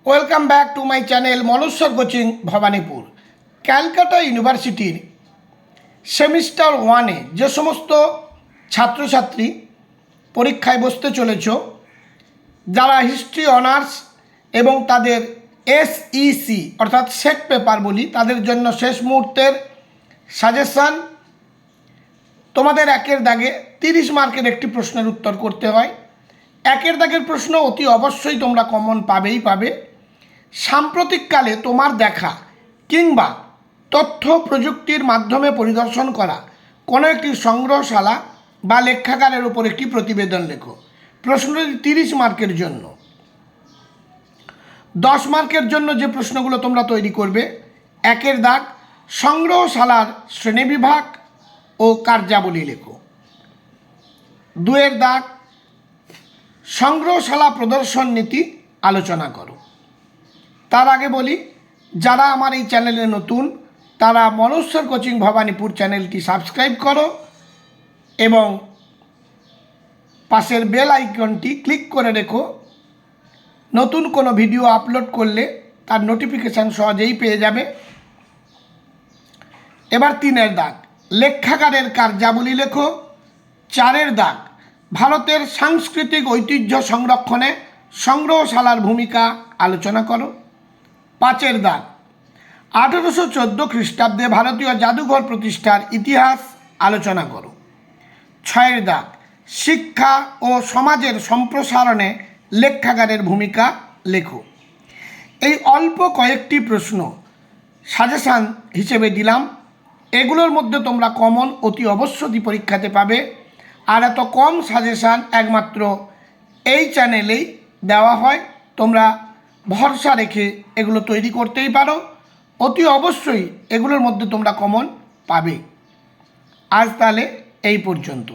Welcome back to my channel Manaswar coaching Bhabanipur. Calcutta ইউনিভার্সিটির semester ওয়ানে যে সমস্ত ছাত্রছাত্রী পরীক্ষায় বসতে চলেছ, যারা হিস্ট্রি অনার্স এবং তাদের SEC অর্থাৎ সেট পেপার বলি, তাদের জন্য শেষ মুহূর্তের সাজেশান। তোমাদের একের দাগে 30 মার্কের একটি প্রশ্নের উত্তর করতে হয়। একের দাগের প্রশ্ন অতি অবশ্যই তোমরা কমন পাবে। সাম্প্রতিককালে তোমার দেখা কিংবা তথ্য প্রযুক্তির মাধ্যমে পরিদর্শন করা কোনো একটি সংগ্রহশালা বা লেখাগারের উপর একটি প্রতিবেদন লেখো। প্রশ্নটি 30 মার্কের জন্য। 10 মার্কের জন্য যে প্রশ্নগুলো তোমরা তৈরি করবে: একের দাগ সংগ্রহশালার শ্রেণীবিভাগ ও কার্যাবলী লেখো। 2 দাগ সংগ্রহশালা প্রদর্শন নীতি আলোচনা করো। তার আগে বলি, যারা আমার এই চ্যানেলে নতুন তারা মনস্বর কোচিং ভবানীপুর চ্যানেলটি সাবস্ক্রাইব করো এবং পাশের বেল আইকনটি ক্লিক করে রেখো। নতুন কোনো ভিডিও আপলোড করলে তার নোটিফিকেশান সহজেই পেয়ে যাবে। এবার 3 দাগ লেখাগারের কার্যাবলী লেখো। 4 দাগ ভারতের সাংস্কৃতিক ঐতিহ্য সংরক্ষণে সংগ্রহশালার ভূমিকা আলোচনা করো। 5 দাগ 1814 খ্রিস্টাব্দে ভারতীয় জাদুঘর প্রতিষ্ঠার ইতিহাস আলোচনা করো। 6 দাগ শিক্ষা ও সমাজের সম্প্রসারণে লেখাগারের ভূমিকা লেখো। এই অল্প কয়েকটি প্রশ্ন সাজেশান হিসেবে দিলাম। এগুলোর মধ্যে তোমরা কমন অতি অবশ্যই পরীক্ষাতে পাবে। আর এত কম সাজেশান একমাত্র এই চ্যানেলেই দেওয়া হয়। তোমরা ভরসা রেখে এগুলো তৈরি করতেই পারো। অতি অবশ্যই এগুলোর মধ্যে তোমরা কমন পাবে। আজ তাহলে এই পর্যন্ত।